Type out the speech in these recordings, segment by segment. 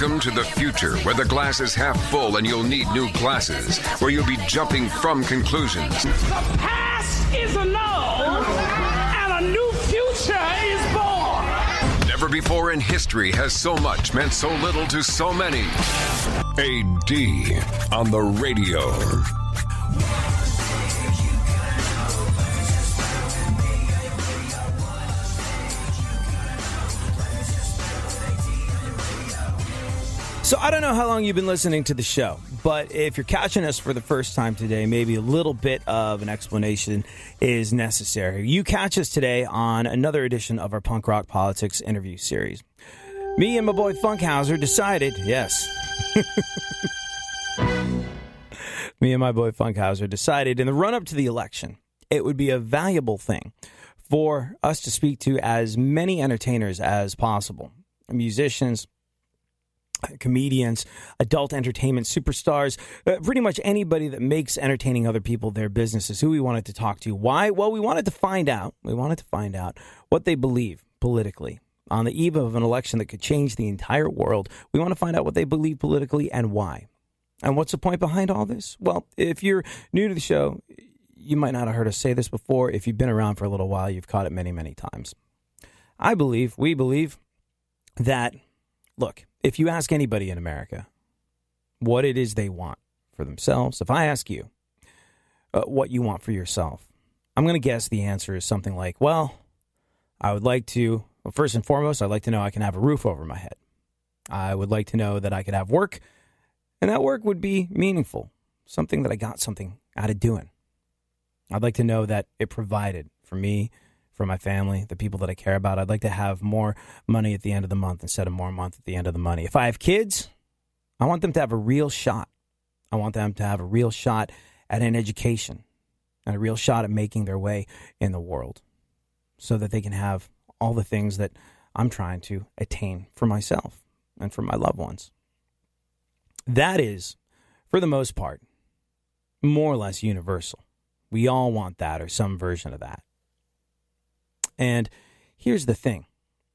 Welcome to the future, where the glass is half full and you'll need new glasses, where you'll be jumping from conclusions. The past is annulled, and a new future is born. Never before in history has so much meant so little to so many. AD on the radio. So I don't know how long you've been listening to the show, but if you're catching us for the first time today, maybe a little bit of an explanation is necessary. You catch us today on another edition of our Punk Rock Politics interview series. Me and my boy Funkhauser decided, yes. Me and my boy Funkhauser decided in the run-up to the election, it would be a valuable thing for us to speak to as many entertainers as possible. Musicians, comedians, adult entertainment superstars, pretty much anybody that makes entertaining other people their business is who we wanted to talk to. Why? Well, we wanted to find out what they believe politically. On the eve of an election that could change the entire world, we want to find out what they believe politically and why. And what's the point behind all this? Well, if you're new to the show, you might not have heard us say this before. If you've been around for a little while, you've caught it many, many times. We believe that, look, if you ask anybody in America what it is they want for themselves, if I ask you what you want for yourself, I'm going to guess the answer is something like, well, I would like to, well, first and foremost, I'd like to know I can have a roof over my head. I would like to know that I could have work, and that work would be meaningful, something that I got something out of doing. I'd like to know that it provided for me, for my family, the people that I care about. I'd like to have more money at the end of the month instead of more month at the end of the money. If I have kids, I want them to have a real shot. I want them to have a real shot at an education and a real shot at making their way in the world so that they can have all the things that I'm trying to attain for myself and for my loved ones. That is, for the most part, more or less universal. We all want that or some version of that. And here's the thing.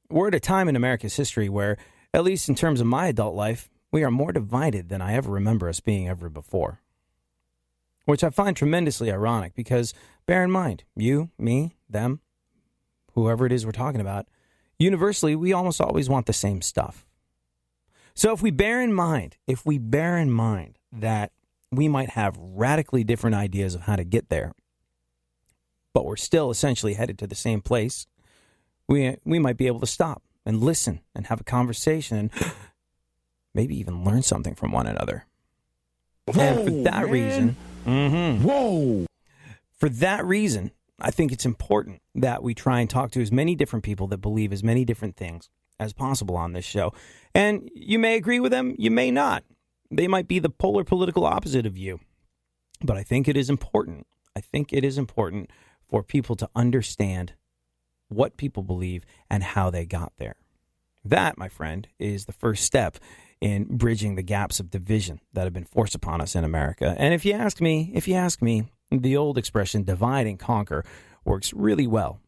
We're at a time in America's history where, at least in terms of my adult life, we are more divided than I ever remember us being ever before. Which I find tremendously ironic because, bear in mind, you, me, them, whoever it is we're talking about, universally, we almost always want the same stuff. So if we bear in mind that we might have radically different ideas of how to get there, but we're still essentially headed to the same place, we might be able to stop and listen and have a conversation and maybe even learn something from one another. Whoa, and for that man. For that reason, I think it's important that we try and talk to as many different people that believe as many different things as possible on this show. And you may agree with them, you may not. They might be the polar political opposite of you. But I think it is important. For people to understand what people believe and how they got there. That, my friend, is the first step in bridging the gaps of division that have been forced upon us in America. And if you ask me, the old expression divide and conquer works really well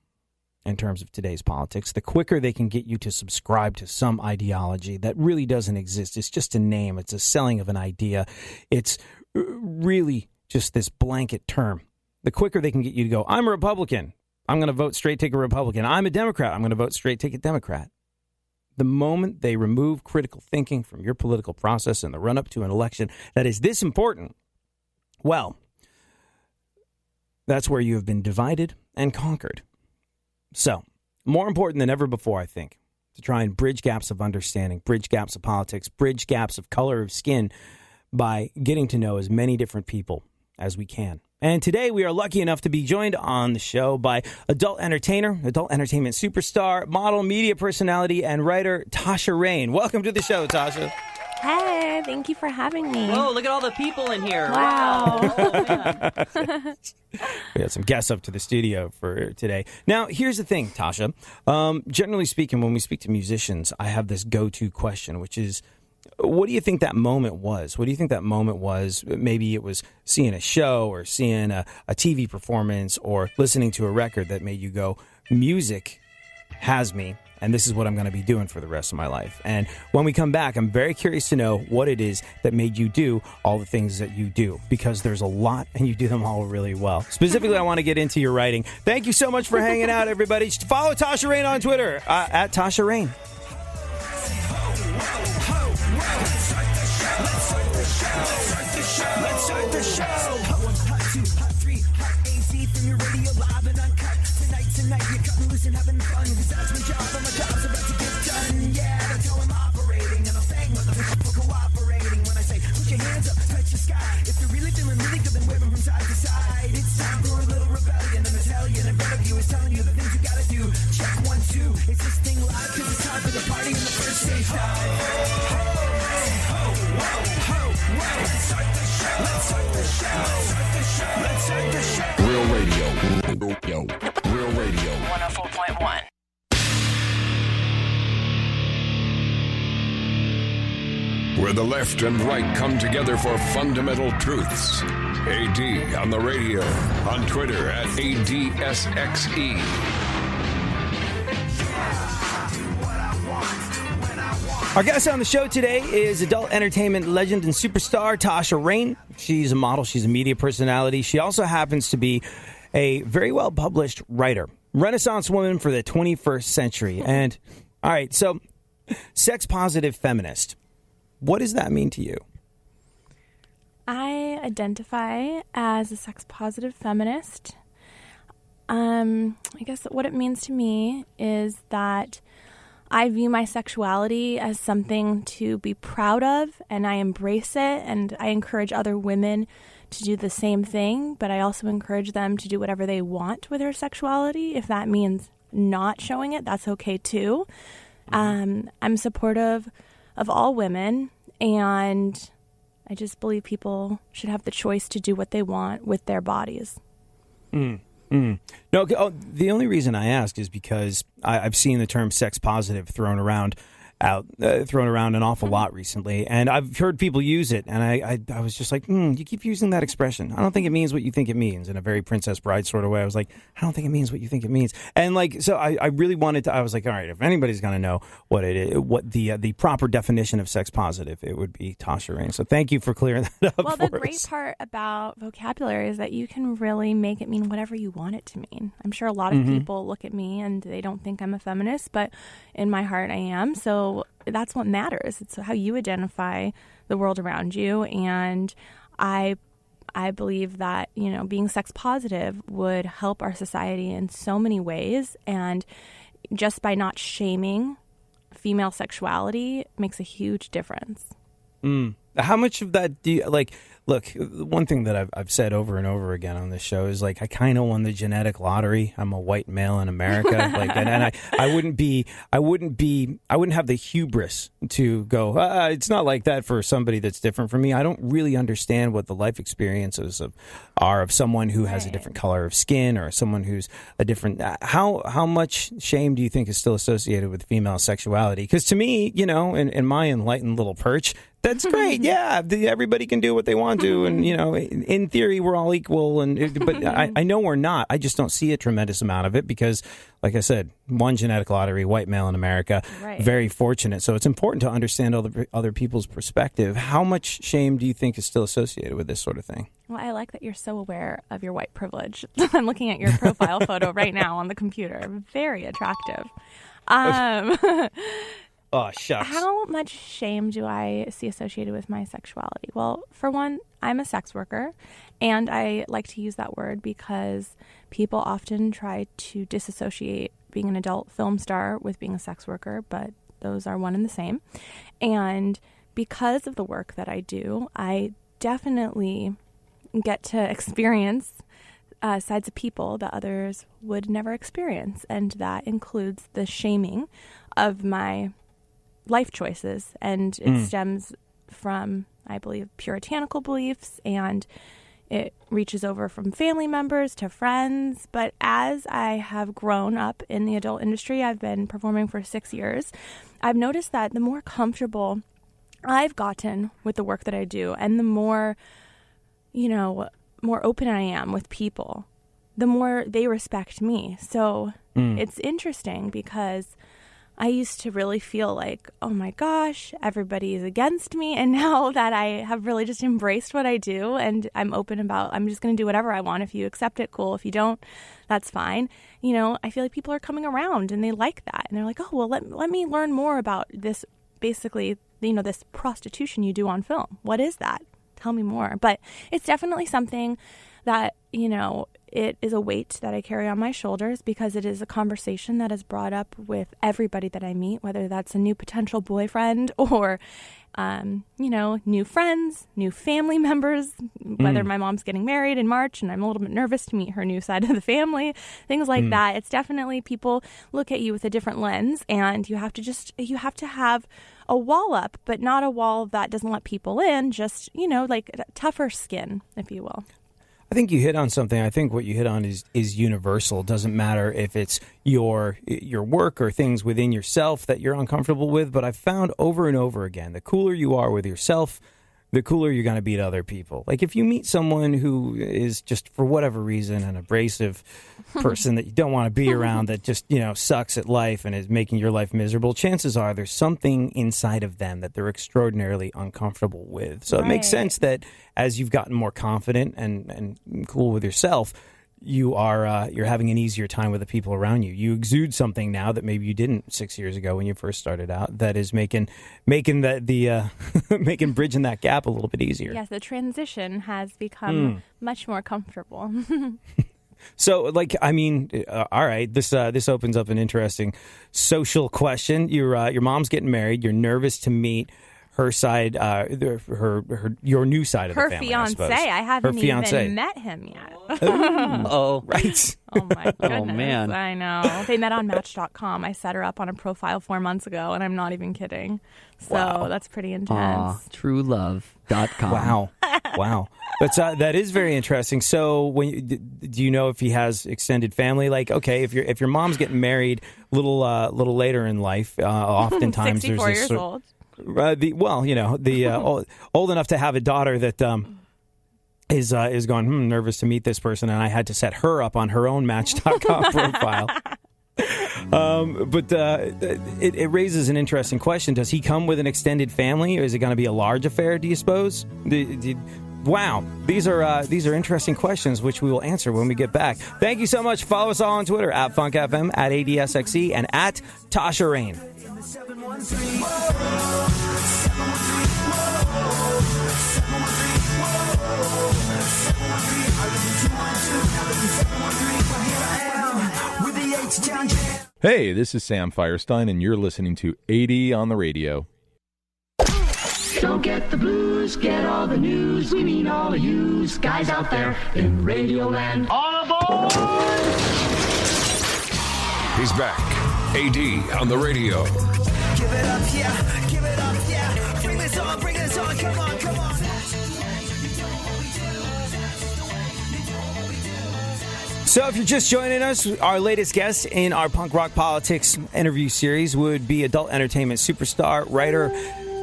in terms of today's politics. The quicker they can get you to subscribe to some ideology that really doesn't exist, it's just a name, it's a selling of an idea, it's really just this blanket term. The quicker they can get you to go, I'm a Republican, I'm going to vote straight, take a Republican. I'm a Democrat, I'm going to vote straight, take a Democrat. The moment they remove critical thinking from your political process in the run-up to an election that is this important, well, that's where you have been divided and conquered. So, more important than ever before, I think, to try and bridge gaps of understanding, bridge gaps of politics, bridge gaps of color of skin by getting to know as many different people as we can. And today we are lucky enough to be joined on the show by adult entertainer, adult entertainment superstar, model, media personality, and writer Tasha Reign. Welcome to the show, Tasha. Hey, thank you for having me. Whoa, look at all the people in here. Wow. Oh, man. We had some guests up to the studio for today. Now, here's the thing, Tasha. Generally speaking, when we speak to musicians, I have this go-to question, which is, what do you think that moment was? What do you think that moment was? Maybe it was seeing a show or seeing a TV performance or listening to a record that made you go, music has me, and this is what I'm going to be doing for the rest of my life. And when we come back, I'm very curious to know what it is that made you do all the things that you do, because there's a lot and you do them all really well. Specifically, I want to get into your writing. Thank you so much for hanging out, everybody. Follow Tasha Reign on Twitter, at Tasha Reign. Let's start the show. Hot 2, hot 3, hot AC from your radio live and uncut. Tonight, you're cutting loose and having fun. Cause that's my job, and my job's about to get done. Yeah, that's how I'm operating. And I'll thank motherfucker for cooperating. When I say, put your hands up, touch the sky. If you're really feeling really good, then wave them from side to side. It's time for a little rebellion. And the hellion in front of you is telling you the things you gotta do. Check 1, 2, is this thing live? Cause it's time for the party and the first stage dive. Let's start the show. Let's start the show. Let's start the show. Real radio. Real radio. 104.1. Where the left and right come together for fundamental truths. AD on the radio. On Twitter at ADSXE. Our guest on the show today is adult entertainment legend and superstar Tasha Reign. She's a model. She's a media personality. She also happens to be a very well-published writer. Renaissance woman for the 21st century. And, all right, so sex-positive feminist. What does that mean to you? I identify as a sex-positive feminist. I guess what it means to me is that I view my sexuality as something to be proud of, and I embrace it, and I encourage other women to do the same thing, but I also encourage them to do whatever they want with their sexuality. If that means not showing it, that's okay too. I'm supportive of all women, and I just believe people should have the choice to do what they want with their bodies. No, the only reason I ask is because I've seen the term sex positive thrown around an awful lot recently, and I've heard people use it, and I was just like, you keep using that expression. I don't think it means what you think it means, in a very Princess Bride sort of way. I was like, I don't think it means what you think it means. And like, so I really wanted to, I was like, all right, if anybody's going to know what it is, what the proper definition of sex positive, it would be Tasha Reign. So thank you for clearing that up. Well, the great part about vocabulary is that you can really make it mean whatever you want it to mean. I'm sure a lot of people look at me and they don't think I'm a feminist, but in my heart I am. So that's what matters. It's how you identify the world around you. And I believe that, being sex positive would help our society in so many ways. And just by not shaming female sexuality makes a huge difference. How much of that do you like? Look, one thing that I've said over and over again on this show is like, I kind of won the genetic lottery. I'm a white male in America. Like, and I wouldn't have the hubris to go, it's not like that for somebody that's different from me. I don't really understand what the life experiences are of someone who has a different color of skin, or someone who's a different, how much shame do you think is still associated with female sexuality? Because to me, in my enlightened little perch, that's great. Yeah, everybody can do what they want to, and in theory, we're all equal. But I know we're not. I just don't see a tremendous amount of it because, like I said, one genetic lottery, white male in America, very fortunate. So it's important to understand other people's perspective. How much shame do you think is still associated with this sort of thing? Well, I like that you're so aware of your white privilege. I'm looking at your profile photo right now on the computer. Very attractive. Oh, shucks. How much shame do I see associated with my sexuality? Well, for one, I'm a sex worker, and I like to use that word because people often try to disassociate being an adult film star with being a sex worker, but those are one and the same. And because of the work that I do, I definitely get to experience sides of people that others would never experience, and that includes the shaming of my life choices, and it stems from, I believe, puritanical beliefs, and it reaches over from family members to friends. But as I have grown up in the adult industry, I've been performing for 6 years, I've noticed that the more comfortable I've gotten with the work that I do, and the more, more open I am with people, the more they respect me. So It's interesting because I used to really feel like, oh my gosh, everybody is against me. And now that I have really just embraced what I do and I'm open about, I'm just going to do whatever I want. If you accept it, cool. If you don't, that's fine. You know, I feel like people are coming around and they like that. And they're like, oh, well, let me learn more about this, basically, you know, this prostitution you do on film. What is that? Tell me more. But it's definitely something that, you know, it is a weight that I carry on my shoulders because it is a conversation that is brought up with everybody that I meet, whether that's a new potential boyfriend or, you know, new friends, new family members, whether my mom's getting married in March and I'm a little bit nervous to meet her new side of the family, things like that. It's definitely people look at you with a different lens and you have to have a wall up, but not a wall that doesn't let people in, just, you know, like tougher skin, if you will. I think you hit on something. I think what you hit on is universal. It doesn't matter if it's your work or things within yourself that you're uncomfortable with. But I've found over and over again, the cooler you are with yourself, the cooler you're going to be to other people. Like if you meet someone who is just for whatever reason an abrasive person that you don't want to be around, that just, you know, sucks at life and is making your life miserable, chances are there's something inside of them that they're extraordinarily uncomfortable with. So it makes sense that as you've gotten more confident and cool with yourself, you're having an easier time with the people around you. You exude something now that maybe you didn't 6 years ago when you first started out. That is making bridging that gap a little bit easier. Yes, the transition has become much more comfortable. So, like, I mean, all right, this opens up an interesting social question. Your mom's getting married. You're nervous to meet her side, your new side of the family. Her fiance. I haven't even met him yet. Oh, right. Oh my goodness. Oh man. I know. They met on Match.com. I set her up on a profile 4 months ago, and I'm not even kidding. So that's pretty intense. Truelove.com. Wow. That is very interesting. So, do you know if he has extended family? Like, okay, if your mom's getting married a little later in life, oftentimes 64 there's years this old. Old enough to have a daughter that is going nervous to meet this person, and I had to set her up on her own Match.com profile. But it raises an interesting question. Does he come with an extended family, or is it going to be a large affair, do you suppose? Wow, these are interesting questions, which we will answer when we get back. Thank you so much. Follow us all on Twitter at FunkFM, at ADSXE, and at Tasha Reign. Hey, this is Sam Firestein, and you're listening to 80 on the radio. Don't get the blues, get all the news. We mean all of you guys out there in Radio Land. All aboard! He's back. AD on the radio. Give it up, yeah. Give it up, yeah. Bring this on. Come on. So if you're just joining us, our latest guest in our Punk Rock Politics interview series would be adult entertainment superstar, writer,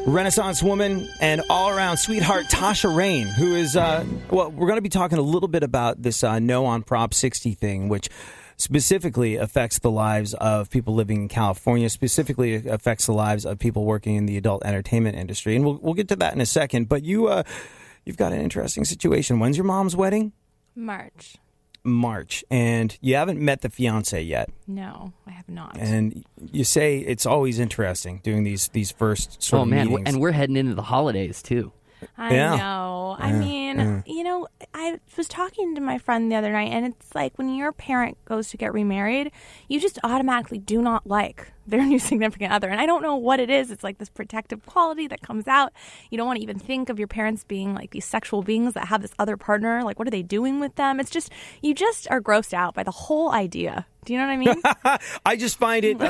Renaissance woman, and all-around sweetheart Tasha Reign, who is, we're going to be talking a little bit about this no on Prop 60 thing, which specifically affects the lives of people living in California, specifically affects the lives of people working in the adult entertainment industry. And we'll get to that in a second. But you've got an interesting situation. When's your mom's wedding? March, and you haven't met the fiance yet. No, I have not. And you say it's always interesting doing these first sort of meetings. And we're heading into the holidays too. I know. I mean, you know, I was talking to my friend the other night, and it's like when your parent goes to get remarried, you just automatically do not like their new significant other. And I don't know what it is. It's like this protective quality that comes out. You don't want to even think of your parents being like these sexual beings that have this other partner. Like, what are they doing with them? It's just, you just are grossed out by the whole idea. Do you know what I mean? I just find it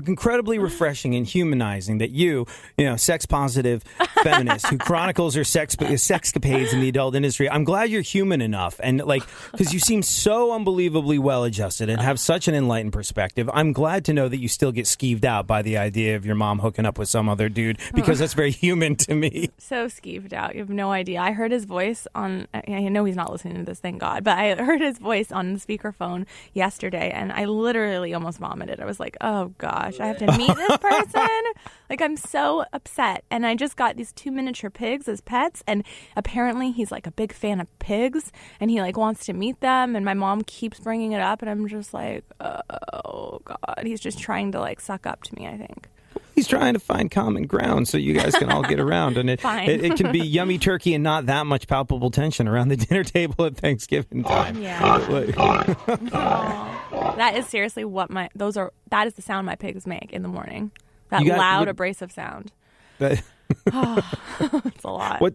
incredibly refreshing and humanizing that you know, sex-positive feminist who chronicles her sexcapades in the adult industry. I'm glad you're human enough, and because you seem so unbelievably well-adjusted and have such an enlightened perspective. I'm glad to know that you still get get skeeved out by the idea of your mom hooking up with some other dude, because that's very human to me. So skeeved out. You have no idea. I heard his voice on, I know he's not listening to this, thank God, but I heard his voice on the speakerphone yesterday, and I literally almost vomited. I was like, oh gosh, I have to meet this person? Like, I'm so upset. And I just got these 2 miniature pigs as pets, and apparently he's like a big fan of pigs, and he like wants to meet them, and my mom keeps bringing it up, and I'm just like, oh God, he's just trying to like suck up to me, I think. He's trying to find common ground so you guys can all get around, and it can be yummy turkey and not that much palpable tension around the dinner table at Thanksgiving time. Yeah. That is seriously what that is the sound my pigs make in the morning. That loud, abrasive sound. It's a lot. I'm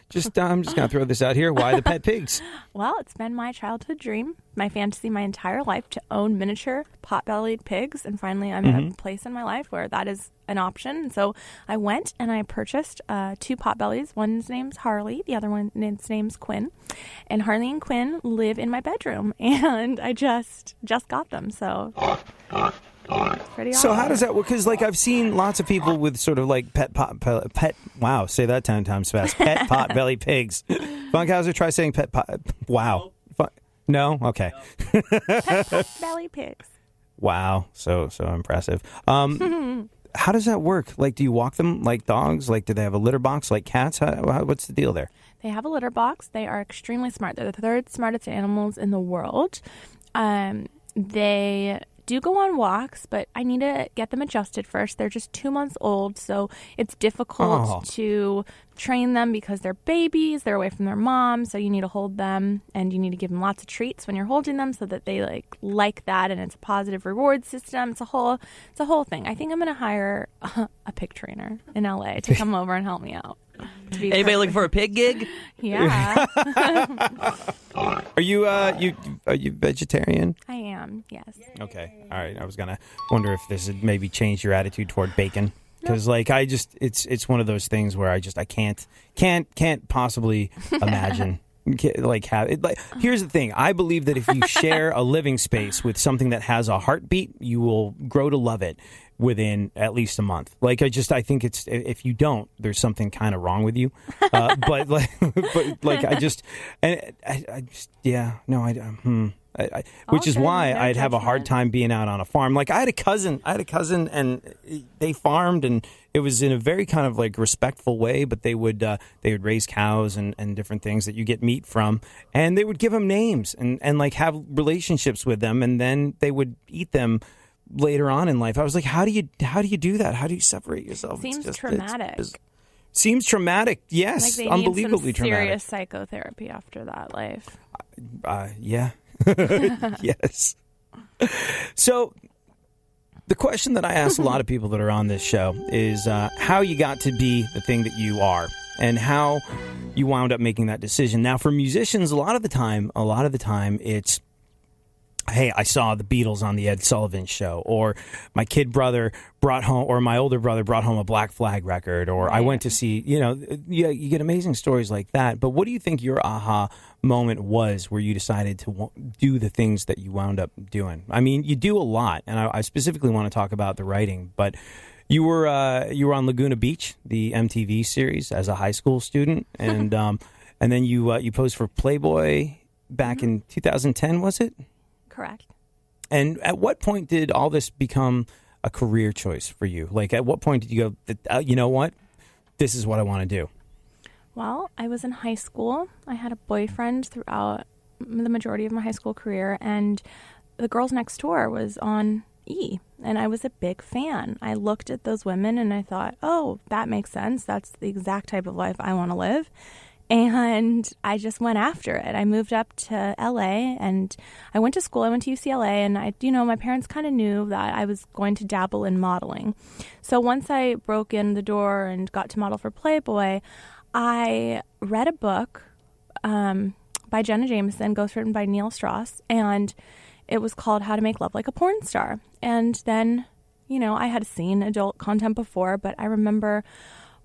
just going to throw this out here. Why the pet pigs? Well, it's been my childhood dream, my fantasy my entire life to own miniature pot-bellied pigs. And finally, I'm at a place in my life where that is an option. So I went and I purchased 2 pot-bellies. One's name's Harley. The other one's name's Quinn. And Harley and Quinn live in my bedroom. And I just got them. So... pretty awesome. So how does that work? Because like I've seen lots of people with sort of like pet wow, say that 10 times fast. Pet pot belly pigs. Funkhauser, try saying pet pot. Wow. No? Okay. Pet pot belly pigs. Wow. So impressive. How does that work? Like, do you walk them like dogs? Like, do they have a litter box like cats? What's the deal there? They have a litter box. They are extremely smart. They're the 3rd smartest animals in the world. They do go on walks, but I need to get them adjusted first. They're just 2 months old, so it's difficult to train them because they're babies. They're away from their mom, so you need to hold them, and you need to give them lots of treats when you're holding them so that they like that, and it's a positive reward system. It's a whole thing. I think I'm going to hire a pig trainer in LA to come over and help me out. Anybody looking for a pig gig? Yeah. Are you vegetarian? I am, yes. Okay. All right. I was gonna wonder if this had maybe changed your attitude toward bacon, because it's one of those things where I can't possibly imagine. Here's the thing. I believe that if you share a living space with something that has a heartbeat, you will grow to love it within at least a month. I think it's, if you don't, there's something kind of wrong with you. Which is why I'd have a hard time being out on a farm. Like I had a cousin and they farmed, and it was in a very kind of like respectful way, but they would raise cows and different things that you get meat from, and they would give them names and like have relationships with them, and then they would eat them later on in life. I was like, how do you do that? How do you separate yourself? Seems traumatic. Seems traumatic. Yes, like they unbelievably need some traumatic. Serious psychotherapy after that life. Yeah. Yes. So the question that I ask a lot of people that are on this show is how you got to be the thing that you are and how you wound up making that decision. Now, for musicians, a lot of the time it's, hey, I saw the Beatles on the Ed Sullivan Show, or my kid brother brought home, or my older brother brought home a Black Flag record, or I went to see, you get amazing stories like that. But what do you think your aha moment was where you decided to do the things that you wound up doing? I mean, you do a lot, and I specifically want to talk about the writing, but you were on Laguna Beach, the MTV series, as a high school student, and then you posed for Playboy back in 2010, was it? Correct. And at what point did all this become a career choice for you? Like, at what point did you go, you know what, this is what I want to do? Well, I was in high school. I had a boyfriend throughout the majority of my high school career, and The Girls Next Door was on E, and I was a big fan. I looked at those women and I thought, oh, that makes sense. That's the exact type of life I want to live. And I just went after it. I moved up to LA and I went to school. I went to UCLA, and my parents kind of knew that I was going to dabble in modeling. So once I broke in the door and got to model for Playboy, I read a book by Jenna Jameson, ghostwritten by Neil Strauss, and it was called How to Make Love Like a Porn Star. And then, I had seen adult content before, but I remember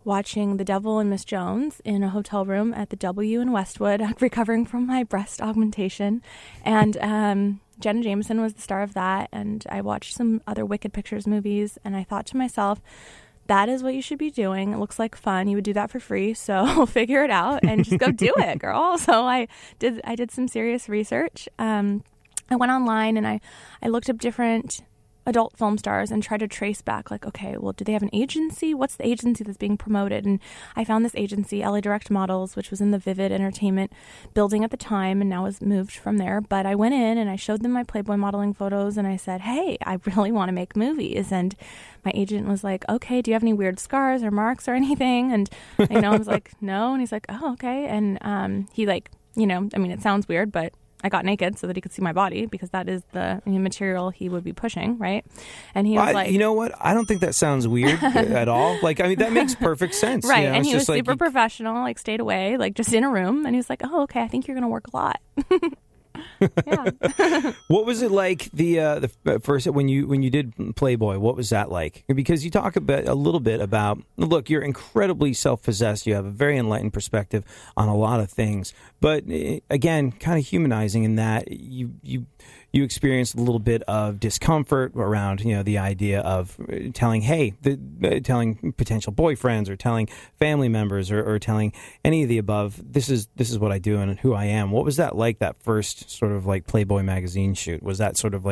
watching The Devil and Miss Jones in a hotel room at the W in Westwood, recovering from my breast augmentation. And Jenna Jameson was the star of that, and I watched some other Wicked Pictures movies, and I thought to myself, that is what you should be doing. It looks like fun. You would do that for free, so figure it out and just go do it, girl. So I did some serious research. I went online and I looked up different adult film stars and tried to trace back, like, okay, well, do they have an agency? What's the agency that's being promoted? And I found this agency, LA Direct Models, which was in the Vivid Entertainment building at the time and now has moved from there. But I went in and I showed them my Playboy modeling photos and I said, hey, I really want to make movies. And my agent was like, okay, do you have any weird scars or marks or anything? And I was like, no. And he's like, oh, okay. And he it sounds weird, but I got naked so that he could see my body because that is the material he would be pushing, right? And he was like... You know what? I don't think that sounds weird at all. that makes perfect sense. Right, and he was super professional, stayed away, just in a room. And he was like, oh, okay, I think you're going to work a lot. Yeah. What was it like the first when you did Playboy? What was that like? Because you talk a little bit about, look, you're incredibly self-possessed. You have a very enlightened perspective on a lot of things, but again, kind of humanizing in that you experienced a little bit of discomfort around the idea of telling telling potential boyfriends or telling family members or telling any of the above, this is what I do and who I am. What was that like, that first sort of Playboy magazine shoot? Was that sort of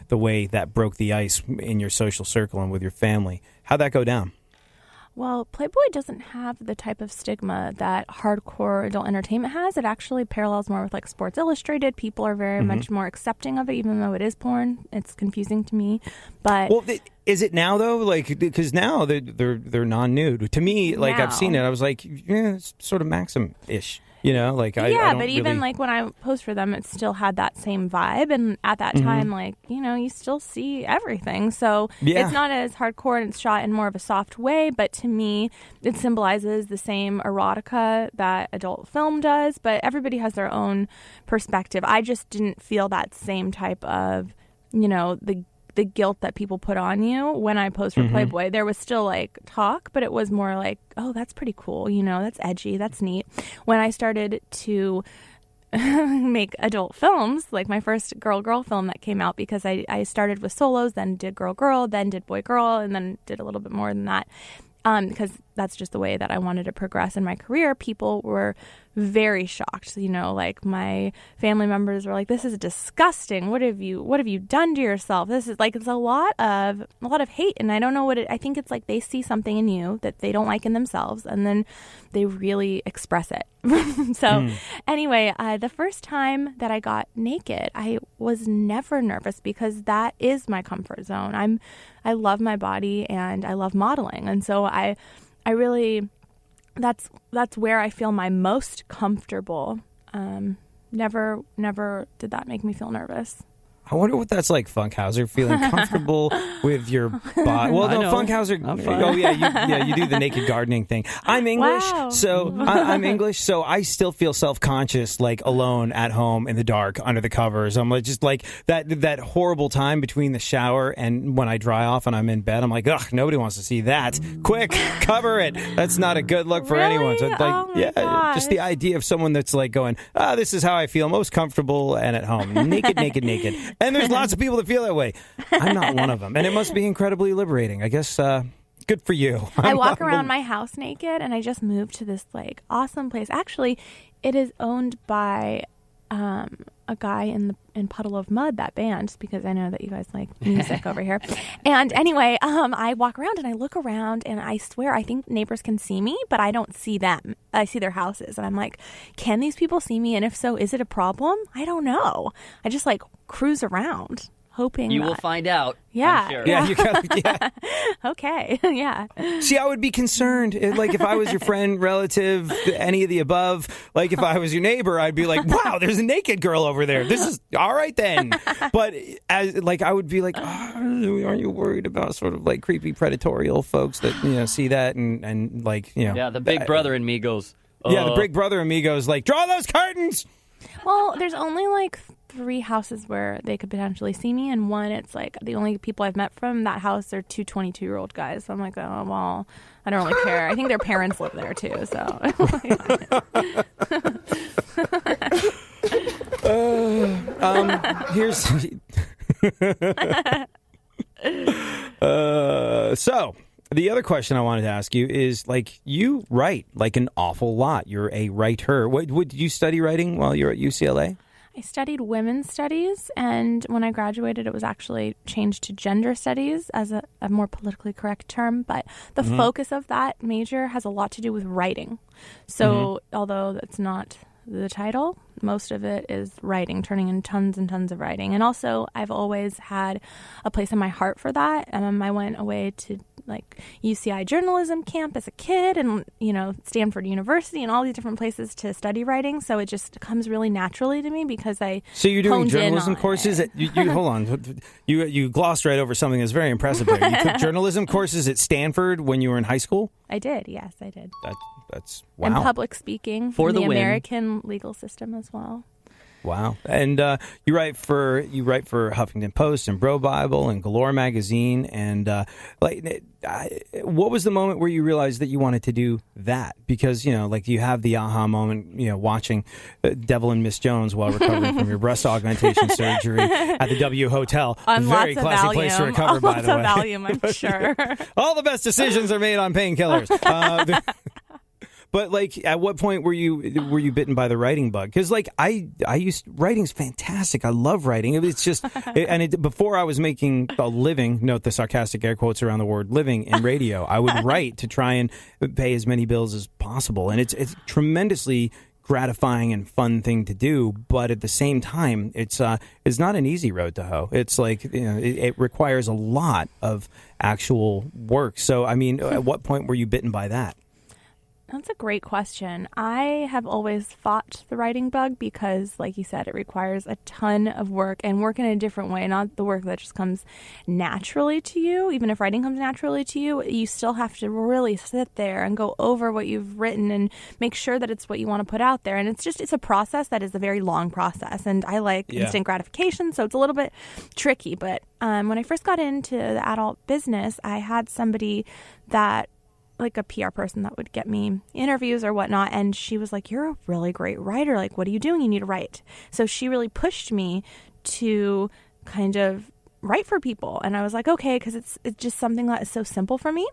the way that broke the ice in your social circle and with your family? How'd that go down? Well, Playboy doesn't have the type of stigma that hardcore adult entertainment has. It actually parallels more with Sports Illustrated. People are very much more accepting of it, even though it is porn. It's confusing to me, but is it now though? Because now they're non-nude. To me, I've seen it. I was like, yeah, it's sort of Maxim-ish. I don't but even really... when I post for them, it still had that same vibe. And at that time, you still see everything. So it's not as hardcore and it's shot in more of a soft way. But to me, it symbolizes the same erotica that adult film does. But everybody has their own perspective. I just didn't feel that same type of, the guilt that people put on you when I posed for Playboy. There was still talk, but it was more oh, that's pretty cool. That's edgy. That's neat. When I started to make adult films, my first girl film that came out, because I started with solos, then did girl, then did boy, and then did a little bit more than that. Because that's just the way that I wanted to progress in my career. People were very shocked. My family members were like, "This is disgusting. What have you done to yourself?" This is it's a lot of hate, and I don't know what it. I think it's they see something in you that they don't like in themselves, and then they really express it. So anyway, the first time that I got naked, I was never nervous because that is my comfort zone. I love my body and I love modeling, and so I really, that's where I feel my most comfortable. Never did that make me feel nervous. I wonder what that's like, Funkhauser, feeling comfortable with your body. Well, no, Funkhauser. Oh yeah, you do the naked gardening thing. I'm English, so I'm English, so I still feel self-conscious, alone at home in the dark under the covers. I'm just that horrible time between the shower and when I dry off and I'm in bed. I'm like, ugh, nobody wants to see that. Quick, cover it. That's not a good look for anyone. So gosh. Just the idea of someone that's going, this is how I feel most comfortable and at home, naked. And there's lots of people that feel that way. I'm not one of them. And it must be incredibly liberating. I guess good for you. I walk around my house naked, and I just moved to this awesome place. Actually, it is owned by a guy in Puddle of Mud, that band, because I know that you guys like music over here. And anyway, I walk around and I look around, and I swear I think neighbors can see me, but I don't see them. I see their houses, and I'm like, can these people see me? And if so, is it a problem? I don't know. I just cruise around, hoping you will find out. Yeah. I'm sure. Yeah. You got. Okay. Yeah. See, I would be concerned. If I was your friend, relative, any of the above. If I was your neighbor, I'd be like, "Wow, there's a naked girl over there. This is all right then." But I would be like, "Aren't you worried about sort of creepy predatorial folks that see that and Yeah, the big brother in me goes. Yeah, the big brother in me goes draw those curtains. Well, there's only 3 houses where they could potentially see me, and one, it's the only people I've met from that house are 2 22-year-old guys. So I'm like, oh, well, I don't really care. I think their parents live there too, so. Here's so the other question I wanted to ask you is, like, you write like an awful lot. You're a writer. What did you study writing while you're at UCLA? I studied women's studies, and when I graduated, it was actually changed to gender studies as a more politically correct term. But the focus of that major has a lot to do with writing. So although that's not the title, most of it is writing, turning in tons and tons of writing. And also, I've always had a place in my heart for that. I went away to like UCI journalism camp as a kid, and Stanford University and all these different places to study writing. So it just comes really naturally to me because I So you're doing honed in journalism on courses it. hold on. You glossed right over something that's very impressive there. You took journalism courses at Stanford when you were in high school? I did, yes, I did. That's wow. And public speaking For in the the win. American legal system as well. Wow. And you write for Huffington Post and Bro Bible and Galore magazine, and what was the moment where you realized that you wanted to do that? Because you have the aha moment, watching Devil and Miss Jones while recovering from your breast augmentation surgery at the W Hotel. On Very lots classy of place to Valium. recover, On by lots the of way. Valium, I'm sure. All the best decisions are made on painkillers. But at what point were you bitten by the writing bug? Because writing's fantastic. I love writing. It's just, before I was making a living, note the sarcastic air quotes around the word living in radio, I would write to try and pay as many bills as possible. And it's tremendously gratifying and fun thing to do, but at the same time, it's not an easy road to hoe. It's it requires a lot of actual work. So, at what point were you bitten by that? That's a great question. I have always fought the writing bug because, like you said, it requires a ton of work and work in a different way, not the work that just comes naturally to you. Even if writing comes naturally to you, you still have to really sit there and go over what you've written and make sure that it's what you want to put out there. And it's a process that is a very long process. And I like instant gratification, so it's a little bit tricky. But when I first got into the adult business, I had somebody that, like a PR person that would get me interviews or whatnot. And she was like, "You're a really great writer. Like, what are you doing? You need to write." So she really pushed me to kind of write for people. And I was like, okay, because it's just something that is so simple for me.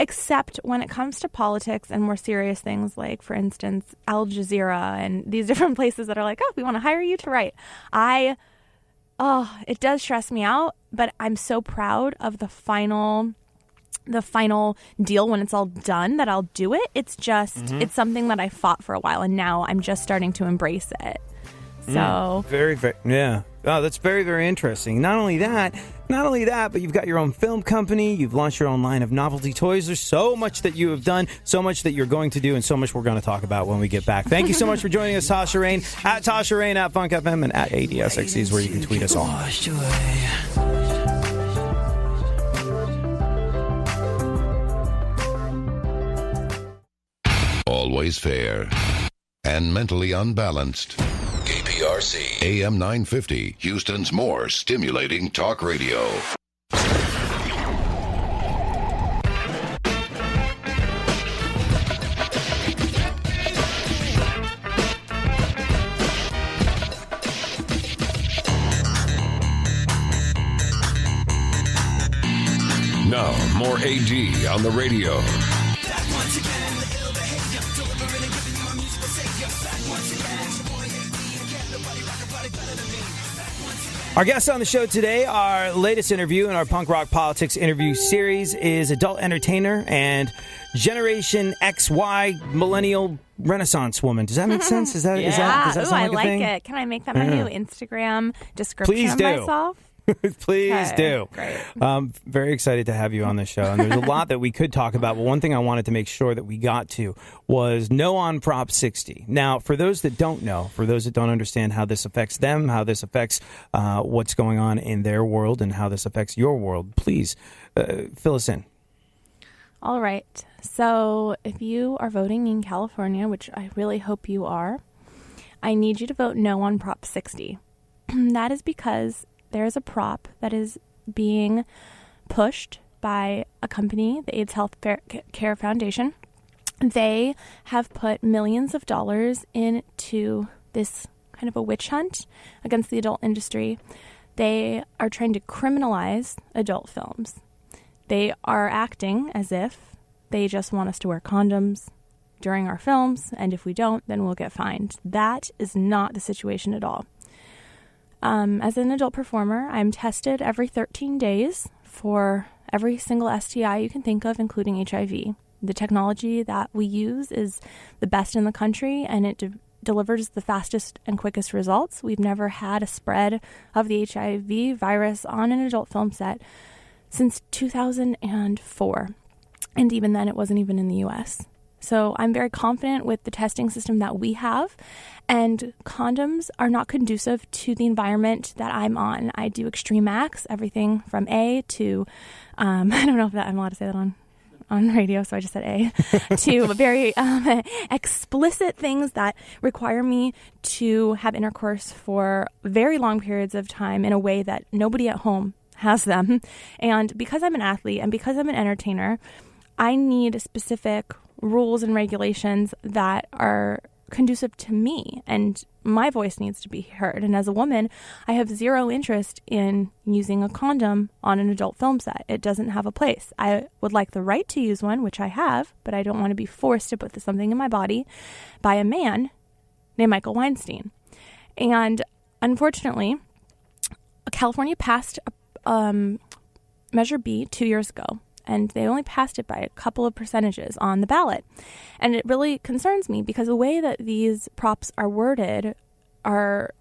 Except when it comes to politics and more serious things, like, for instance, Al Jazeera and these different places that are like, "Oh, we want to hire you to write." It does stress me out, but I'm so proud of the final deal when it's all done that I'll do it. It's just, it's something that I fought for a while, and now I'm just starting to embrace it. So very, very, yeah. Oh, that's very, very interesting. Not only that, but you've got your own film company. You've launched your own line of novelty toys. There's so much that you have done, so much that you're going to do, and so much we're going to talk about when we get back. Thank you so much for joining us, Tasha Reign, at Tasha Reign, at Funk FM, and at ADSXC is where you can tweet us all. Always fair and mentally unbalanced. KPRC AM 950, Houston's more stimulating talk radio. Now, more AD on the radio. Our guest on the show today, our latest interview in our Punk Rock Politics interview series, is adult entertainer and Generation XY Millennial Renaissance woman. Does that make sense? Does that yeah. does that sound I like a thing? it. Can I make that my new Instagram description Please of do. myself? Please do. Great. Very excited to have you on the show. And there's a lot that we could talk about, but one thing I wanted to make sure that we got to was no on Prop 60. Now, for those that don't know, for those that don't understand how this affects them, how this affects what's going on in their world, and how this affects your world, please fill us in. All right. So if you are voting in California, which I really hope you are, I need you to vote no on Prop 60. That is because there is a prop that is being pushed by a company, the AIDS Health Care Foundation. They have put millions of dollars into this kind of a witch hunt against the adult industry. They are trying to criminalize adult films. They are acting as if they just want us to wear condoms during our films, and if we don't, then we'll get fined. That is not the situation at all. As an adult performer, I'm tested every 13 days for every single STI you can think of, including HIV. The technology that we use is the best in the country, and it delivers the fastest and quickest results. We've never had a spread of the HIV virus on an adult film set since 2004. And even then, it wasn't even in the U.S. So I'm very confident with the testing system that we have, and condoms are not conducive to the environment that I'm on. I do extreme acts, everything from A to, I don't know if I'm allowed to say that on radio, so I just said A, to very explicit things that require me to have intercourse for very long periods of time in a way that nobody at home has them. And because I'm an athlete and because I'm an entertainer, I need specific rules and regulations that are conducive to me, and my voice needs to be heard. And as a woman, I have zero interest in using a condom on an adult film set. It doesn't have a place. I would like the right to use one, which I have, but I don't want to be forced to put something in my body by a man named Michael Weinstein. And unfortunately, California passed Measure B 2 years ago, and they only passed it by a couple of percentages on the ballot. And it really concerns me because the way that these props are worded are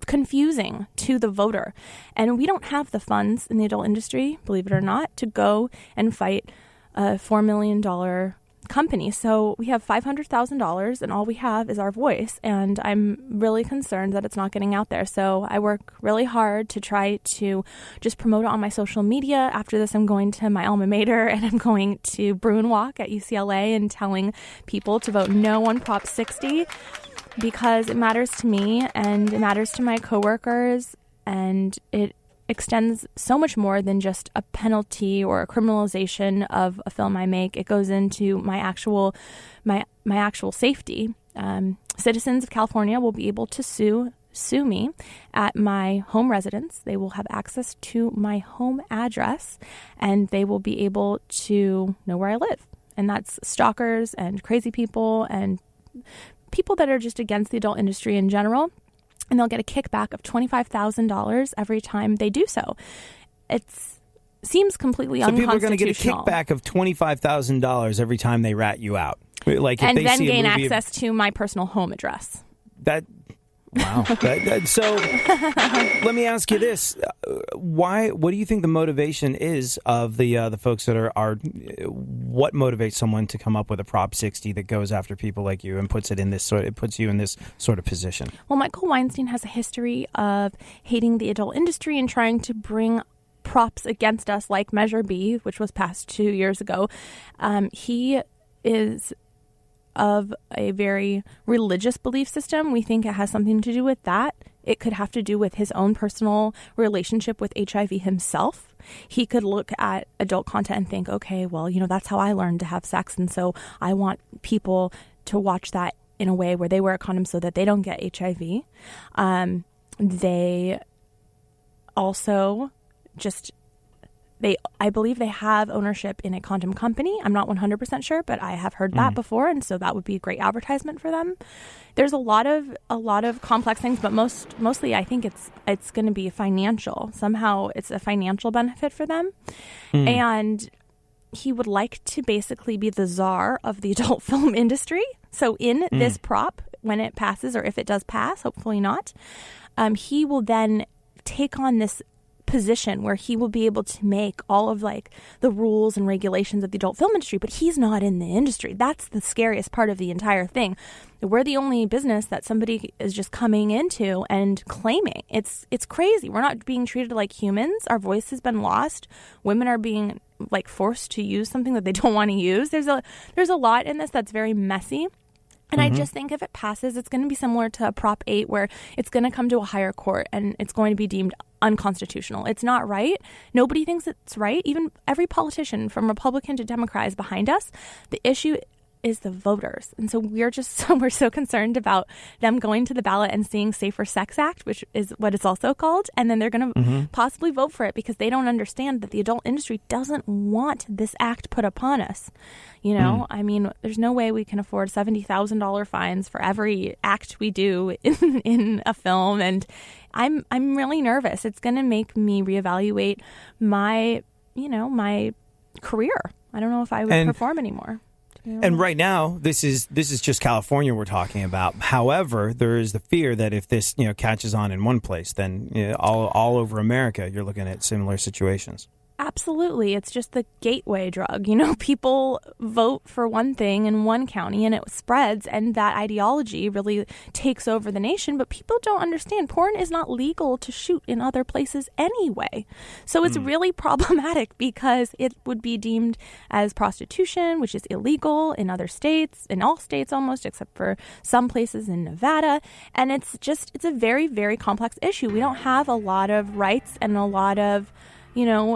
confusing to the voter. And we don't have the funds in the adult industry, believe it or not, to go and fight a $4 million company. So we have $500,000 and all we have is our voice. And I'm really concerned that it's not getting out there. So I work really hard to try to just promote it on my social media. After this, I'm going to my alma mater and I'm going to Bruin Walk at UCLA and telling people to vote no on Prop 60 because it matters to me and it matters to my coworkers, and it extends so much more than just a penalty or a criminalization of a film I make. It goes into my actual safety. Citizens of California will be able to sue me at my home residence. They will have access to my home address, and they will be able to know where I live. And that's stalkers and crazy people and people that are just against the adult industry in general. And they'll get a kickback of $25,000 every time they do so. It seems completely unconstitutional. So people are going to get a kickback of $25,000 every time they rat you out. Like if and they then see gain access to my personal home address. Wow. So let me ask you this. What do you think the motivation is of the folks that are what motivates someone to come up with a Prop 60 that goes after people like you and puts you in this sort of position? Well, Michael Weinstein has a history of hating the adult industry and trying to bring props against us like Measure B, which was passed 2 years ago. He is of a very religious belief system. We think it has something to do with that. It could have to do with his own personal relationship with HIV himself. He could look at adult content and think, okay, well, that's how I learned to have sex, and so I want people to watch that in a way where they wear a condom so that they don't get HIV. They also I believe they have ownership in a condom company. I'm not 100% sure, but I have heard that before, and so that would be a great advertisement for them. There's a lot of complex things, but mostly I think it's going to be financial. Somehow it's a financial benefit for them. And he would like to basically be the czar of the adult film industry. So in this prop, when it passes, or if it does pass, hopefully not, he will then take on this position where he will be able to make all of the rules and regulations of the adult film industry, but he's not in the industry. That's the scariest part of the entire thing. We're the only business that somebody is just coming into and claiming. It's crazy. We're not being treated like humans. Our voice has been lost. Women are being forced to use something that they don't want to use. There's a lot in this that's very messy. And I just think if it passes, it's going to be similar to Prop 8, where it's going to come to a higher court and it's going to be deemed unconstitutional. It's not right. Nobody thinks it's right. Even every politician from Republican to Democrat is behind us. The issue is the voters. And so we're so concerned about them going to the ballot and seeing Safer Sex Act, which is what it's also called. And then they're going to possibly vote for it because they don't understand that the adult industry doesn't want this act put upon us. You know, I mean, there's no way we can afford $70,000 fines for every act we do in a film. And I'm really nervous. It's going to make me reevaluate my career. I don't know if I would perform anymore. And right now, this is just California we're talking about. However, there is the fear that if this catches on in one place, then all over America, you're looking at similar situations. Absolutely. It's just the gateway drug. People vote for one thing in one county and it spreads, and that ideology really takes over the nation. But people don't understand porn is not legal to shoot in other places anyway. So it's really problematic because it would be deemed as prostitution, which is illegal in other states, in all states almost, except for some places in Nevada. And it's a very, very complex issue. We don't have a lot of rights and a lot of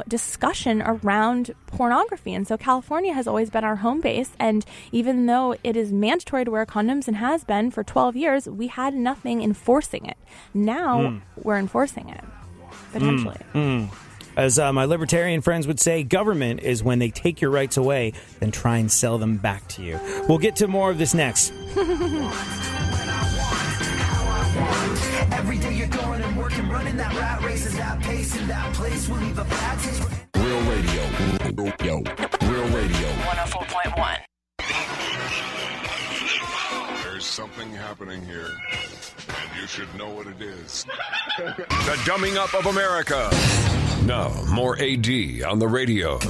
discussion around pornography. And so California has always been our home base. And even though it is mandatory to wear condoms and has been for 12 years, we had nothing enforcing it. Now we're enforcing it, potentially. As my libertarian friends would say, government is when they take your rights away, then try and sell them back to you. We'll get to more of this next. Every day you're going and working, running that rat race, and that pace and that place will leave a bad taste. Real radio. Real radio. 104.1. There's something happening here, and you should know what it is. The dumbing up of America. Now, more AD on the radio.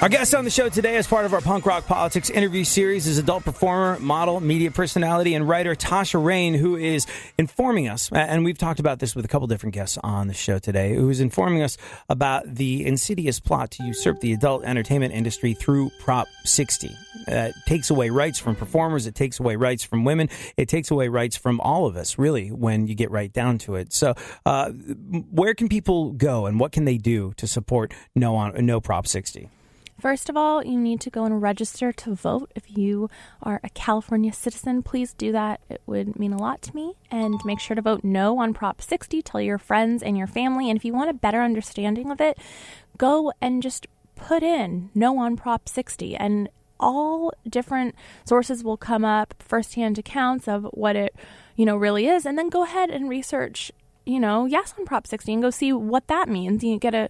Our guest on the show today as part of our Punk Rock Politics interview series is adult performer, model, media personality, and writer Tasha Reign, who is informing us, and we've talked about this with a couple different guests on the show today, who is informing us about the insidious plot to usurp the adult entertainment industry through Prop 60. It takes away rights from performers, it takes away rights from women, it takes away rights from all of us, really, when you get right down to it. So where can people go and what can they do to support No Prop 60? First of all, you need to go and register to vote. If you are a California citizen, please do that. It would mean a lot to me. And make sure to vote no on Prop 60. Tell your friends and your family. And if you want a better understanding of it, go and just put in no on Prop 60. And all different sources will come up, firsthand accounts of what it, really is. And then go ahead and research yes on Prop 60 and go see what that means. You get a,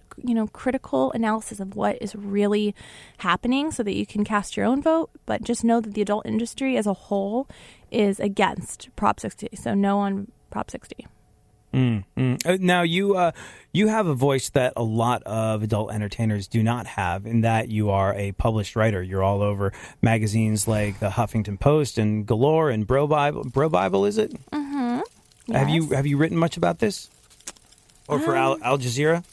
critical analysis of what is really happening so that you can cast your own vote. But just know that the adult industry as a whole is against Prop 60. So no on Prop 60. Now, you have a voice that a lot of adult entertainers do not have, in that you are a published writer. You're all over magazines like the Huffington Post and Galore and Bro Bible, is it? Mm-hmm. Yes. Have you written much about this? Or for Al Jazeera?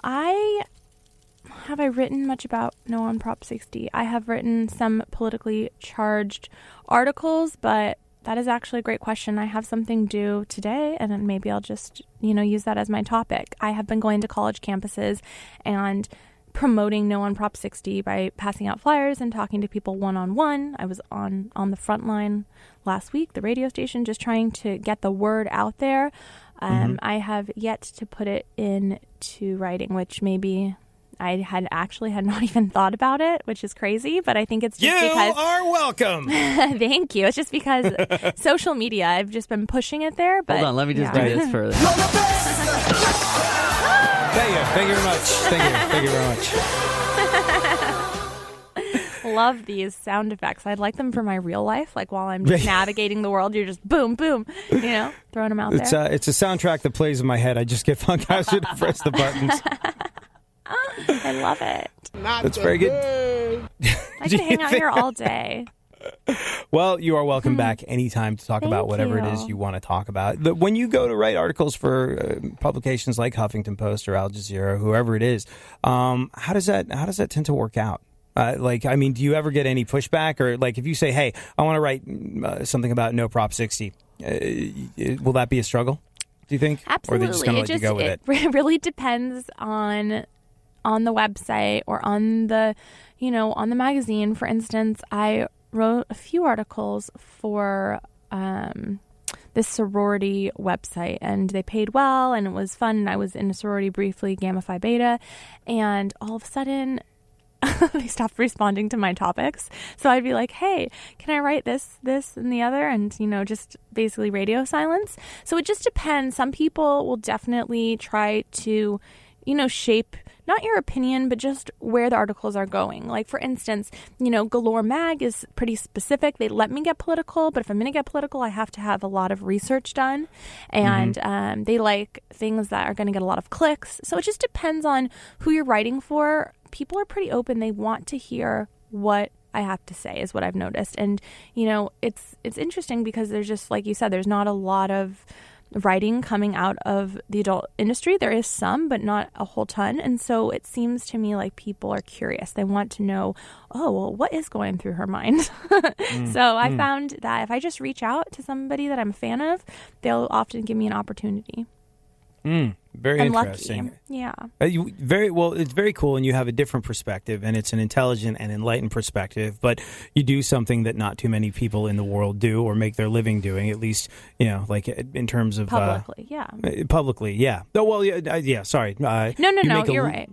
Have I written much about no on Prop 60? I have written some politically charged articles, but that is actually a great question. I have something due today, and then maybe I'll just, use that as my topic. I have been going to college campuses and promoting no on Prop 60 by passing out flyers and talking to people one-on-one. I was on the front line last week, the radio station, just trying to get the word out there. I have yet to put it into writing, which maybe I had not even thought about it, which is crazy, but I think it's just because... You are welcome! Thank you. It's just because social media, I've just been pushing it there, but... Hold on, let me just do this further. Thank you very much. Thank you very much. Love these sound effects. I'd like them for my real life, like while I'm just navigating the world, you're just boom, boom, throwing them out there. It's a soundtrack that plays in my head. I just get Funkhauser to press the buttons. I love it. That's very good. I could hang out here all day. Well, you are welcome back anytime to talk about whatever it is you want to talk about. When you go to write articles for publications like Huffington Post or Al Jazeera, whoever it is, how does that tend to work out? Do you ever get any pushback? Or if you say, hey, I want to write something about no Prop 60, Will that be a struggle, do you think? Absolutely. Or are they just going to let you go with it? It really depends on the website or on the, on the magazine. For instance, I wrote a few articles for this sorority website, and they paid well, and it was fun. And I was in a sorority briefly, Gamma Phi Beta, and all of a sudden they stopped responding to my topics. So I'd be like, hey, can I write this, and the other? And, just basically radio silence. So it just depends. Some people will definitely try to, shape not your opinion, but just where the articles are going. Like, for instance, Galore Mag is pretty specific. They let me get political, but if I'm going to get political, I have to have a lot of research done. And they like things that are going to get a lot of clicks. So it just depends on who you're writing for. People are pretty open. They want to hear what I have to say, is what I've noticed. And, it's interesting because there's just, like you said, there's not a lot of writing coming out of the adult industry. There is some, but not a whole ton. And so it seems to me like people are curious. They want to know, what is going through her mind? So I found that if I just reach out to somebody that I'm a fan of, they'll often give me an opportunity. Very I'm interesting. Lucky. Yeah. It's very cool, and you have a different perspective, and it's an intelligent and enlightened perspective, but you do something that not too many people in the world do or make their living doing, at least, like in terms of... Publicly, yeah. Publicly, yeah. Oh, well, yeah, sorry. No, you're right.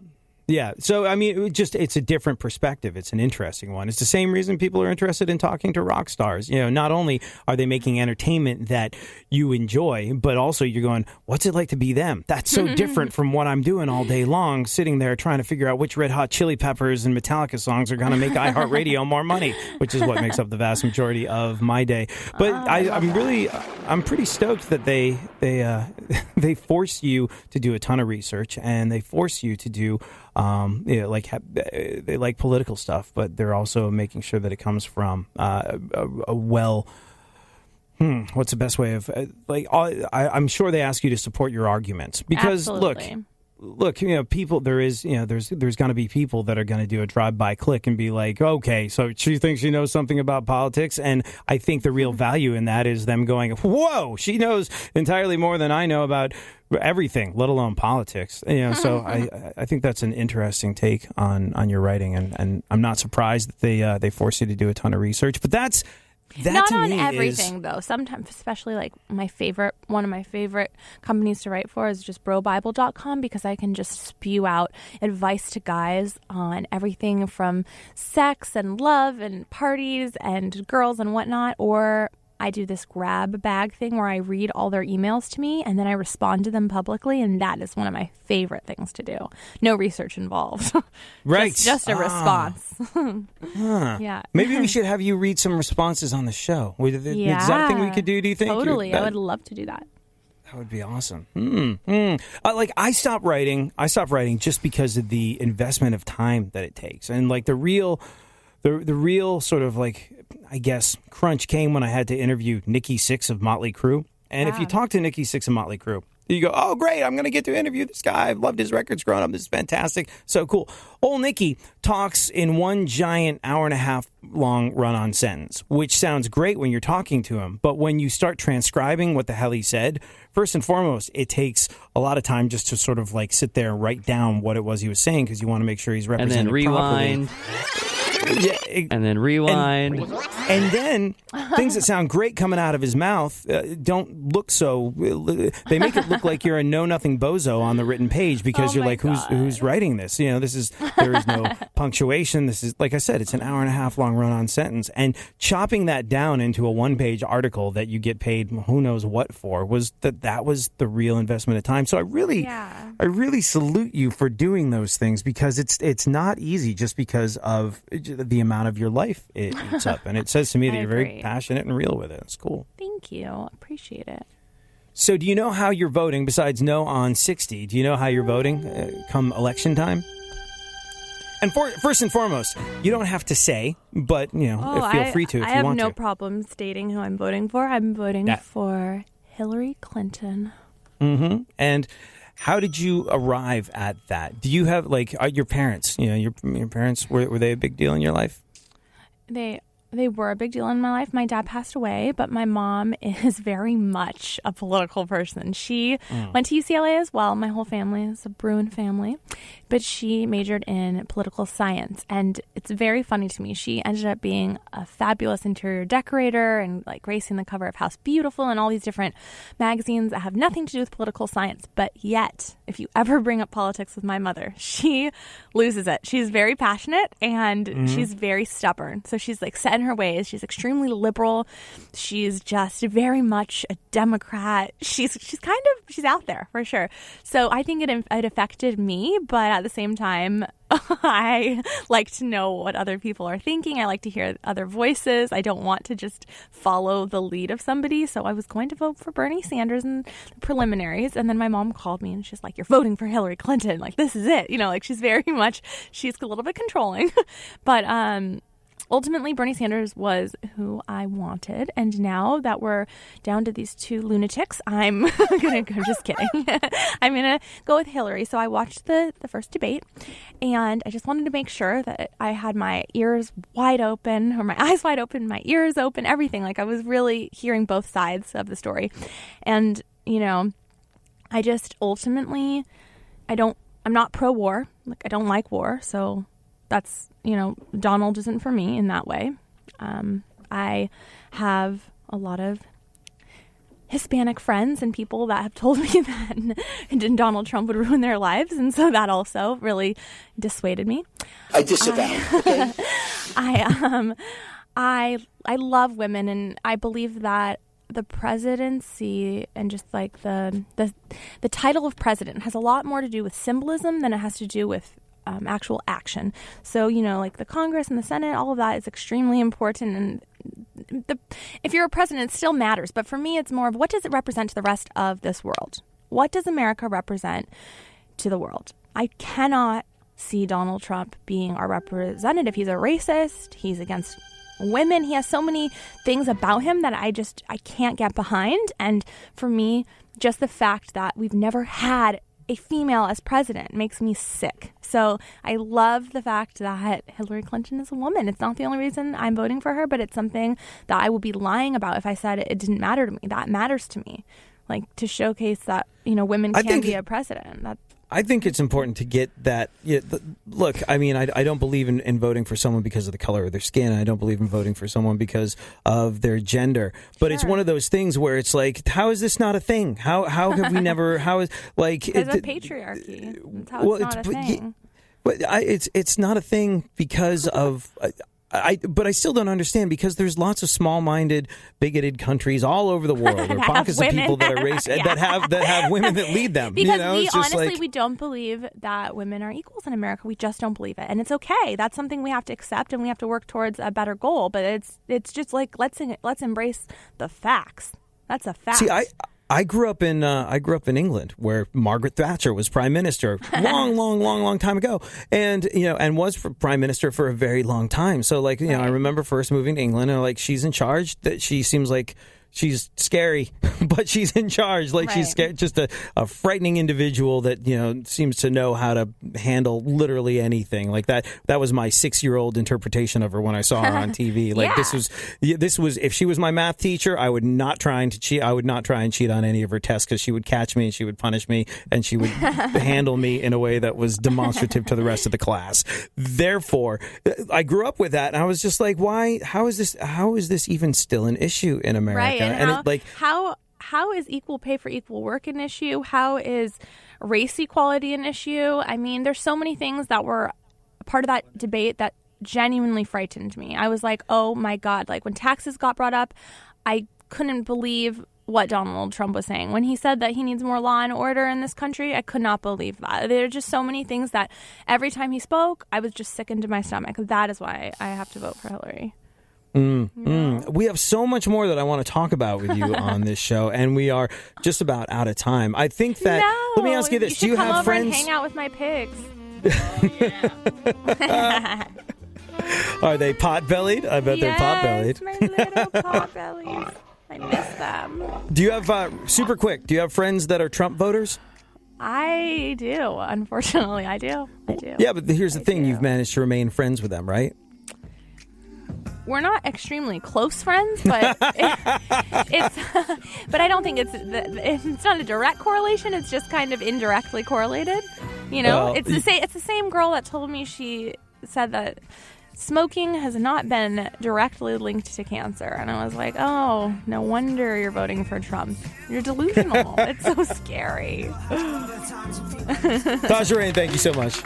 Yeah. So, I mean, it's a different perspective. It's an interesting one. It's the same reason people are interested in talking to rock stars. Not only are they making entertainment that you enjoy, but also you're going, what's it like to be them? That's so different from what I'm doing all day long, sitting there trying to figure out which Red Hot Chili Peppers and Metallica songs are going to make iHeartRadio more money, which is what makes up the vast majority of my day. But I'm pretty stoked that they force you to do a ton of research, and they force you to do they like political stuff, but they're also making sure that it comes from a well. What's the best way of I'm sure they ask you to support your arguments because Absolutely. Look, people. There's going to be people that are going to do a drive-by click and be like, okay, so she thinks she knows something about politics, and I think the real value in that is them going, whoa, she knows entirely more than I know about everything, let alone politics. So I think that's an interesting take on your writing, and I'm not surprised that they force you to do a ton of research, but that not to on me everything though. Sometimes, especially like one of my favorite companies to write for is just brobible.com, because I can just spew out advice to guys on everything from sex and love and parties and girls and whatnot. Or I do this grab bag thing where I read all their emails to me and then I respond to them publicly, and that is one of my favorite things to do. No research involved. Right. just a response. Yeah. Maybe we should have you read some responses on the show. Is that a thing we could do you think? Totally. I would love to do that. That would be awesome. I stopped writing just because of the investment of time that it takes, and like the real sort of I guess crunch came when I had to interview Nikki Sixx of Motley Crue. And if you talk to Nikki Sixx of Motley Crue, you go, oh, great, I'm going to get to interview this guy. I've loved his records growing up. This is fantastic. So cool. Old Nikki talks in one giant hour-and-a-half long run-on sentence, which sounds great when you're talking to him. But when you start transcribing what the hell he said, first and foremost, it takes a lot of time just to sort of sit there and write down what it was he was saying, because you want to make sure he's represented and then rewind. properly. And then rewind. And then things that sound great coming out of his mouth don't look so... They make it look like you're a know-nothing bozo on the written page, because you're like, who's writing this? There is no punctuation. This is, like I said, it's an hour-and-a-half long run-on sentence. And chopping that down into a one-page article that you get paid who knows what for that was the real investment of time. So I really salute you for doing those things, because it's not easy just because of the amount of your life it eats up. And it says to me that you're very passionate and real with it. It's cool. Thank you. Appreciate it. So do you know how you're voting besides no on 60? Do you know how you're voting come election time? And first and foremost, you don't have to say, but feel free to if you want to. I have no problem stating who I'm voting for. I'm voting for Hillary Clinton. Mm-hmm. And how did you arrive at that? Do you have your parents? Your parents were they a big deal in your life? They They were a big deal in my life. My dad passed away, but my mom is very much a political person. She went to UCLA as well. My whole family is a Bruin family, but she majored in political science. And it's very funny to me. She ended up being a fabulous interior decorator and like gracing the cover of House Beautiful and all these different magazines that have nothing to do with political science. But yet, if you ever bring up politics with my mother, she loses it. She's very passionate and she's very stubborn. So she's like set in her ways. She's extremely liberal. She's just very much a Democrat. She's out there for sure. So I think it affected me, but at the same time, I like to know what other people are thinking. I like to hear other voices. I don't want to just follow the lead of somebody. So I was going to vote for Bernie Sanders in the preliminaries. And then my mom called me and she's like, "You're voting for Hillary Clinton. Like, this is it." You know, like she's a little bit controlling. But ultimately, Bernie Sanders was who I wanted. And now that we're down to these two lunatics, I'm going to go, just kidding. I'm going to go with Hillary. So I watched the first debate, and I just wanted to make sure that I had my ears wide open, or my eyes wide open, my ears open, everything. Like I was really hearing both sides of the story. And, you know, I just ultimately, I'm not pro-war. Like I don't like war. So that's, you know, Donald isn't for me in that way. I have a lot of Hispanic friends and people that have told me that Donald Trump would ruin their lives. And so that also really dissuaded me. I disavow. Okay? I love women, and I believe that the presidency and just like the title of president has a lot more to do with symbolism than it has to do with actual action. So, you know, like the Congress and the Senate, all of that is extremely important. And if you're a president, it still matters. But for me, it's more of what does it represent to the rest of this world? What does America represent to the world? I cannot see Donald Trump being our representative. He's a racist. He's against women. He has so many things about him that I can't get behind. And for me, just the fact that we've never had a female as president makes me sick. So I love the fact that Hillary Clinton is a woman. It's not the only reason I'm voting for her, but it's something that I would be lying about if I said it didn't matter to me. That matters to me. Like to showcase that, you know, women can be a president. I think it's important to get that. Look, I mean, I don't believe in voting for someone because of the color of their skin. I don't believe in voting for someone because of their gender. But It's one of those things where it's like, how is this not a thing? How have we never? How is like because of patriarchy? That's how it's not a thing. But it's not a thing because of. But I still don't understand, because there's lots of small-minded, bigoted countries all over the world, or pockets of people that are racist, that have women that lead them. Because you know? we don't believe that women are equals in America. We just don't believe it, and it's okay. That's something we have to accept, and we have to work towards a better goal. But it's just like let's embrace the facts. That's a fact. See, I grew up in England, where Margaret Thatcher was prime minister long time ago, and was prime minister for a very long time. So like, I remember first moving to England, and like, she's in charge. That she seems like she's scary, but she's in charge. Like she's scared, just a frightening individual that, seems to know how to handle literally anything. Like that was my 6-year-old interpretation of her when I saw her on TV. Like this was, if she was my math teacher, I would not try and cheat. I would not try and cheat on any of her tests, because she would catch me and she would punish me, and she would handle me in a way that was demonstrative to the rest of the class. Therefore, I grew up with that, and I was just like, why? How is this even still an issue in America? Right. And how is equal pay for equal work an issue? How is race equality an issue? I mean, there's so many things that were part of that debate that genuinely frightened me. I was like, oh my God, like when taxes got brought up, I couldn't believe what Donald Trump was saying. When he said that he needs more law and order in this country, I could not believe that. There are just so many things that every time he spoke, I was just sickened to my stomach. That is why I have to vote for Hillary. We have so much more that I want to talk about with you on this show, and we are just about out of time. I think that. Let me ask you this: do you have friends? And hang out with my pigs. Are they pot-bellied? I bet they're pot-bellied. My little pot-bellies. I miss them. Do you have super quick? Do you have friends that are Trump voters? I do. Unfortunately, I do. Yeah, but here's the thing: you've managed to remain friends with them, right? we're not extremely close friends, but it's but I don't think it's not a direct correlation. It's just kind of indirectly correlated. You know, Well, it's the same girl that told me, she said that smoking has not been directly linked to cancer. And I was like, oh, no wonder you're voting for Trump. You're delusional. It's so scary. Tasha Reign, thank you so much.